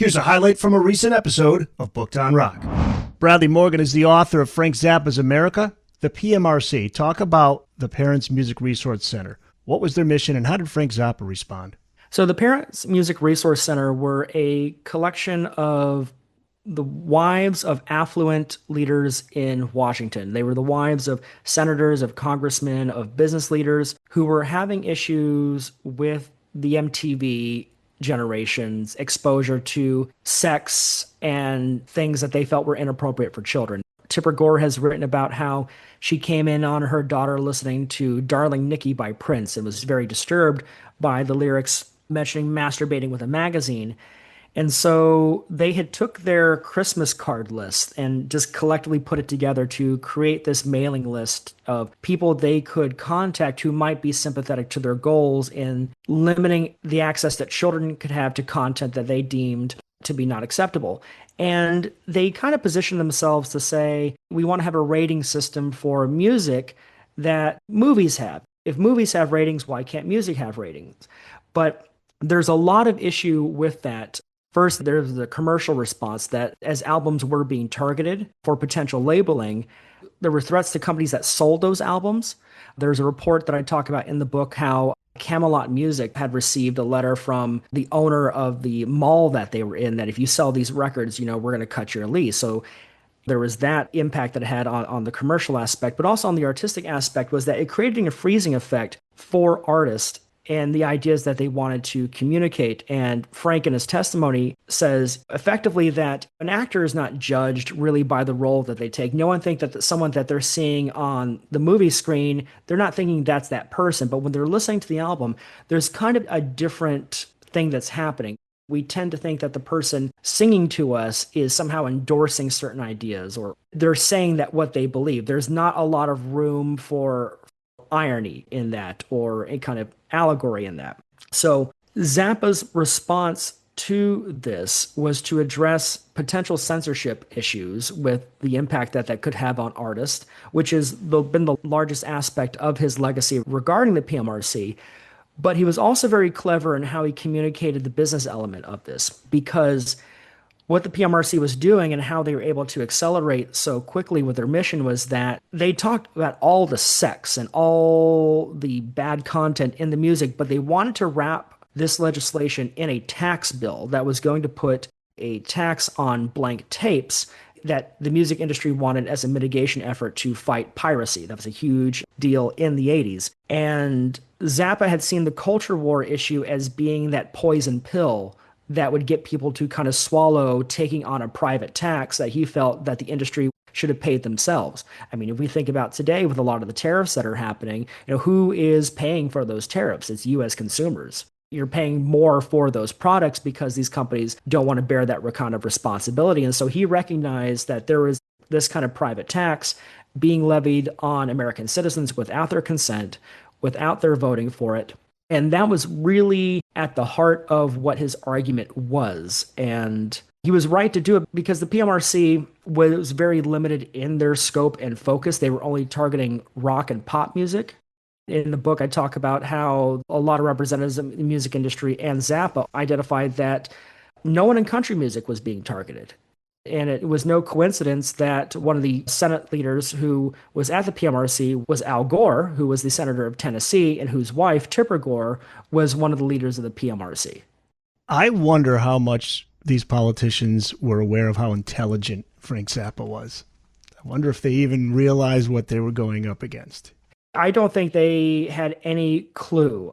Here's a highlight from a recent episode of Booked on Rock. Bradley Morgan is the author of Frank Zappa's America, the PMRC. Talk about the Parents Music Resource Center. What was their mission and how did Frank Zappa respond? So the Parents Music Resource Center were a collection of the wives of affluent leaders in Washington. They were the wives of senators, of congressmen, of business leaders who were having issues with the MTV generation's exposure to sex and things that they felt were inappropriate for children. Tipper Gore has written about how she came in on her daughter listening to Darling Nikki by Prince and was very disturbed by the lyrics mentioning masturbating with a magazine. And so they had took their Christmas card list and just collectively put it together to create this mailing list of people they could contact who might be sympathetic to their goals in limiting the access that children could have to content that they deemed to be not acceptable. And they kind of positioned themselves to say, we want to have a rating system for music that movies have. If movies have ratings, why can't music have ratings? But there's a lot of issue with that. First, there's the commercial response that as albums were being targeted for potential labeling, there were threats to companies that sold those albums. There's a report that I talk about in the book how Camelot Music had received a letter from the owner of the mall that they were in that if you sell these records, we're going to cut your lease. So there was that impact that it had on the commercial aspect, but also on the artistic aspect was that it created a freezing effect for artists and the ideas that they wanted to communicate. And Frank, in his testimony, says effectively that an actor is not judged really by the role that they take. No one thinks that someone that they're seeing on the movie screen, they're not thinking that's that person. But when they're listening to the album, there's kind of a different thing that's happening. We tend to think that the person singing to us is somehow endorsing certain ideas, or they're saying that what they believe. There's not a lot of room for irony in that or a kind of allegory in that. So Zappa's response to this was to address potential censorship issues with the impact that could have on artists, which has been the largest aspect of his legacy regarding the PMRC. But he was also very clever in how he communicated the business element of this, because what the PMRC was doing and how they were able to accelerate so quickly with their mission was that they talked about all the sex and all the bad content in the music, but they wanted to wrap this legislation in a tax bill that was going to put a tax on blank tapes that the music industry wanted as a mitigation effort to fight piracy. That was a huge deal in the 80s. And Zappa had seen the culture war issue as being that poison pill that would get people to kind of swallow taking on a private tax that he felt that the industry should have paid themselves. I mean, if we think about today with a lot of the tariffs that are happening, who is paying for those tariffs? It's you as consumers. You're paying more for those products because these companies don't want to bear that kind of responsibility. And so he recognized that there was this kind of private tax being levied on American citizens without their consent, without their voting for it. And that was really at the heart of what his argument was. And he was right to do it because the PMRC was very limited in their scope and focus. They were only targeting rock and pop music. In the book, I talk about how a lot of representatives in the music industry and Zappa identified that no one in country music was being targeted. And it was no coincidence that one of the Senate leaders who was at the PMRC was Al Gore, who was the senator of Tennessee, and whose wife, Tipper Gore, was one of the leaders of the PMRC. I wonder how much these politicians were aware of how intelligent Frank Zappa was. I wonder if they even realized what they were going up against. I don't think they had any clue.